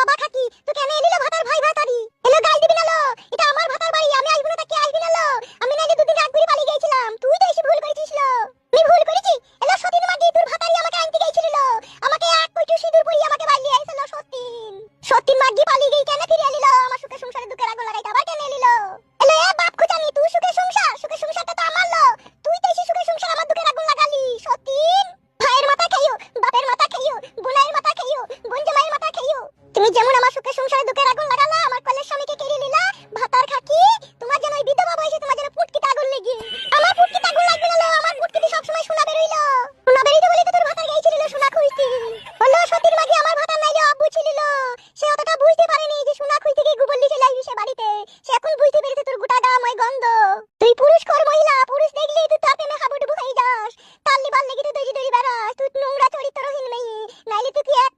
বাবা খাকি তো কেন এলিলো ভাতার ভাই ভাতারি এলো গাল দিবি না লো এটা আমার ভাতার বাড়ি আমি আসবো না তাকে আসবি না লো আমি নাইলে দুদিন রাত করে পালিয়ে গিয়েছিলাম তুই তো এসে ভুল করেছিস লো আমি ভুল করেছি এলো সতীন মাগি তোর ভাতারি আমাকে আনতে গিয়েছিল লো আমাকে এক কইটু সিঁদুর পরিয়ে আমাকে বাড়ি আইছিল সতীন সতীন মাগি পালিয়ে গিয়ে কেন ফিরে এলিলো আমার সুখে সংসারে দুঃখের আগুন লাগাইতে আবার কেন এলিলো এলো এ বাপ খুঁজানি তুই সুখে সংসারটা তো আমার লো তুই তো এসে সুখে সংসার আমার দুঃখের আগুন লাগালি সতীন ভাইয়ের মাথা খাইও বাপের মাথা খাইও বোনের মাথা খাইও বোন জামাইয়ের মাথা খাইও তুমি যেমন আমার সুখে সংসারে দুঃখের আগুন লাগালা আমার কলের স্বামীকে কেড়ে নিলা ভাতার খাকি তোমার যেন ওই বিধবা বয়সে তোমার যেন পুটকিতে আগুন লেগে আমার পুটকিতে আগুন লাগবে না লো আমার পুটকিতে সব সময় সোনা বেরইলো সোনা বেরইতে বলি তো তোর ভাতার গাইছিল সোনা খুঁজতে বললো সতীর মাগি আমার ভাতার নাইলো আব্বু ছিল সে অতটা বুঝতে পারেনি যে সোনা খুঁজতে গিয়ে গোবর লিচে লাগবে সে বাড়িতে সে এখন বুঝতে পেরেছে তোর গোটা গা ময় গন্ধ তুই পুরুষ কর মহিলা পুরুষ দেখলি তুই তার প্রেমে হাবুডুবু খাই যাস তার লিবার লেগে তুই দড়ি দড়ি বেড়াস তুই নোংরা চরিত্রহীন মেয়ে নাইলে তুই কি এক